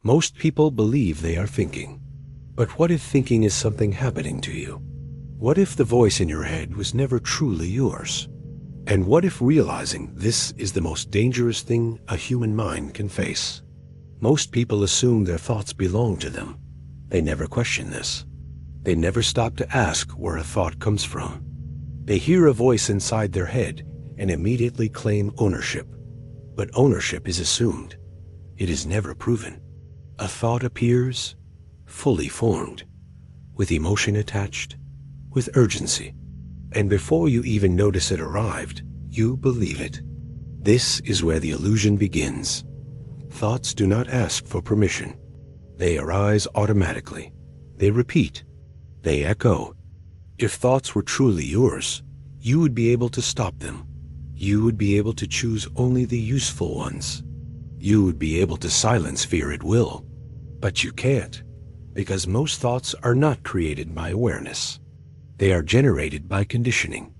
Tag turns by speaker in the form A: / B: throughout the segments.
A: Most people believe they are thinking. But what if thinking is something happening to you? What if the voice in your head was never truly yours? And what if realizing this is the most dangerous thing a human mind can face? Most people assume their thoughts belong to them. They never question this. They never stop to ask where a thought comes from. They hear a voice inside their head and immediately claim ownership. But ownership is assumed. It is never proven. A thought appears, fully formed, with emotion attached, with urgency. And before you even notice it arrived, you believe it. This is where the illusion begins. Thoughts do not ask for permission. They arise automatically. They repeat. They echo. If thoughts were truly yours, you would be able to stop them. You would be able to choose only the useful ones. You would be able to silence fear at will. But you can't, because most thoughts are not created by awareness. They are generated by conditioning.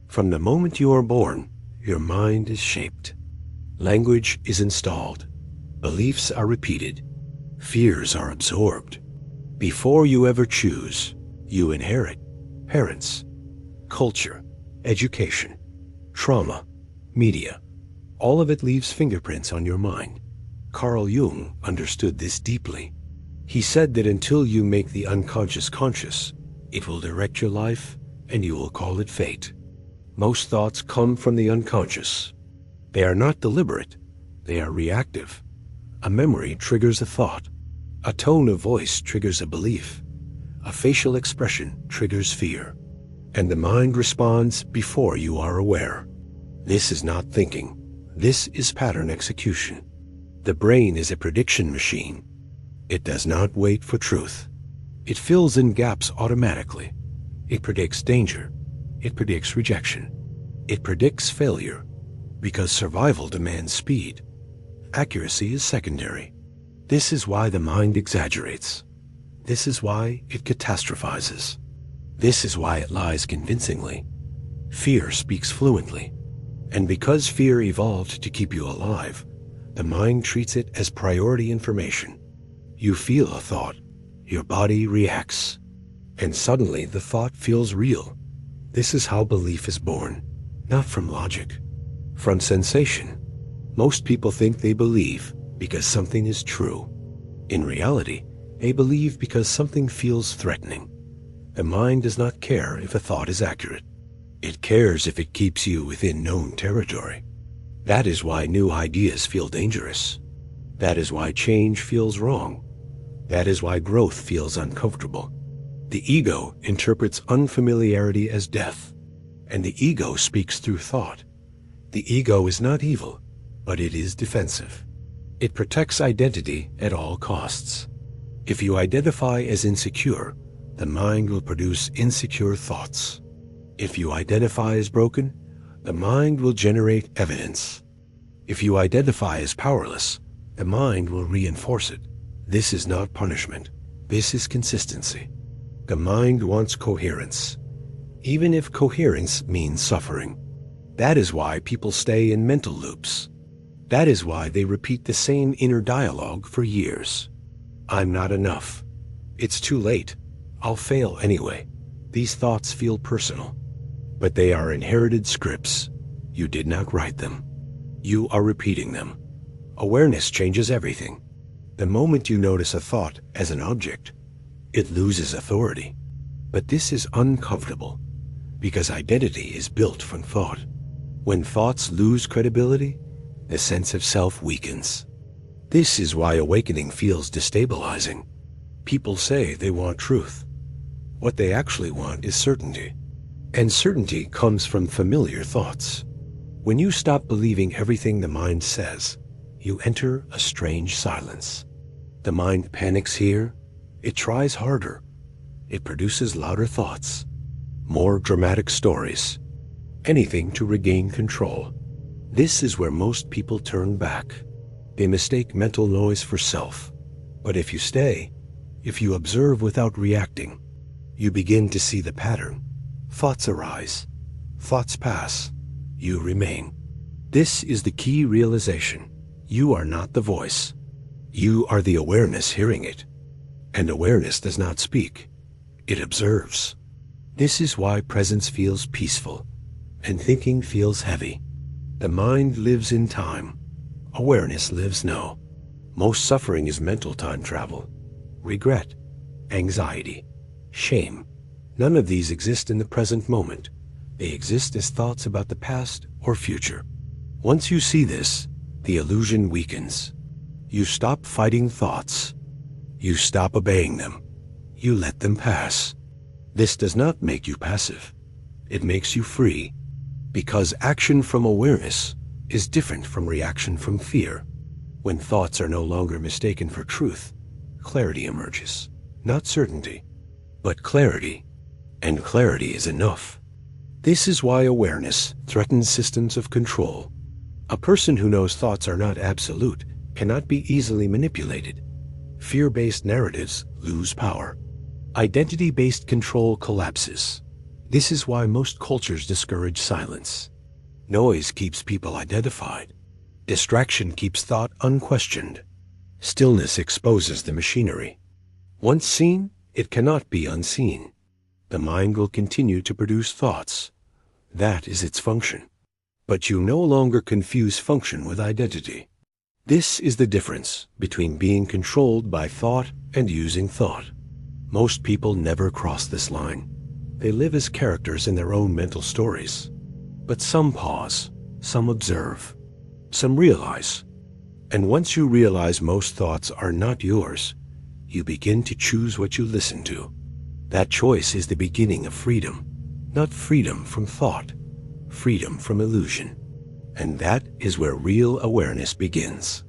A: From the moment you are born, your mind is shaped. Language is installed. Beliefs are repeated. Fears are absorbed. Before you ever choose, you inherit parents, culture, education, trauma, media. All of it leaves fingerprints on your mind. Carl Jung understood this deeply. He said that until you make the unconscious conscious, it will direct your life and you will call it fate. Most thoughts come from the unconscious. They are not deliberate. They are reactive. A memory triggers a thought. A tone of voice triggers a belief. A facial expression triggers fear. And the mind responds before you are aware. This is not thinking. This is pattern execution. The brain is a prediction machine. It does not wait for truth. It fills in gaps automatically. It predicts danger. It predicts rejection. It predicts failure, because survival demands speed. Accuracy is secondary. This is why the mind exaggerates. This is why it catastrophizes. This is why it lies convincingly. Fear speaks fluently. And because fear evolved to keep you alive, the mind treats it as priority information. You feel a thought. Your body reacts. And suddenly the thought feels real. This is how belief is born, not from logic, from sensation. Most people think they believe because something is true. In reality, they believe because something feels threatening. The mind does not care if a thought is accurate. It cares if it keeps you within known territory. That is why new ideas feel dangerous. That is why change feels wrong. That is why growth feels uncomfortable. The ego interprets unfamiliarity as death, and the ego speaks through thought. The ego is not evil, but it is defensive. It protects identity at all costs. If you identify as insecure, the mind will produce insecure thoughts. If you identify as broken, the mind will generate evidence. If you identify as powerless, the mind will reinforce it. This is not punishment. This is consistency. The mind wants coherence, even if coherence means suffering. That is why people stay in mental loops. That is why they repeat the same inner dialogue for years. I'm not enough. It's too late. I'll fail anyway. These thoughts feel personal, but they are inherited scripts. You did not write them. You are repeating them. Awareness changes everything. The moment you notice a thought as an object, it loses authority. But this is uncomfortable, because identity is built from thought. When thoughts lose credibility, the sense of self weakens. This is why awakening feels destabilizing. People say they want truth. What they actually want is certainty. And certainty comes from familiar thoughts. When you stop believing everything the mind says, you enter a strange silence. The mind panics here. It tries harder. It produces louder thoughts, more dramatic stories, anything to regain control. This is where most people turn back. They mistake mental noise for self. But if you stay, if you observe without reacting, you begin to see the pattern. Thoughts arise. Thoughts pass. You remain. This is the key realization. You are not the voice. You are the awareness hearing it. And awareness does not speak. It observes. This is why presence feels peaceful and thinking feels heavy. The mind lives in time. Awareness lives now. Most suffering is mental time travel, regret, anxiety, shame. None of these exist in the present moment. They exist as thoughts about the past or future. Once you see this, the illusion weakens. You stop fighting thoughts. You stop obeying them. You let them pass. This does not make you passive. It makes you free, because action from awareness is different from reaction from fear. When thoughts are no longer mistaken for truth, clarity emerges. Not certainty, but clarity. And clarity is enough. This is why awareness threatens systems of control. A person who knows thoughts are not absolute cannot be easily manipulated. Fear-based narratives lose power. Identity-based control collapses. This is why most cultures discourage silence. Noise keeps people identified. Distraction keeps thought unquestioned. Stillness exposes the machinery. Once seen, it cannot be unseen. The mind will continue to produce thoughts. That is its function. But you no longer confuse function with identity. This is the difference between being controlled by thought and using thought. Most people never cross this line. They live as characters in their own mental stories. But some pause, some observe, some realize. And once you realize most thoughts are not yours, you begin to choose what you listen to. That choice is the beginning of freedom, not freedom from thought, freedom from illusion. And that is where real awareness begins.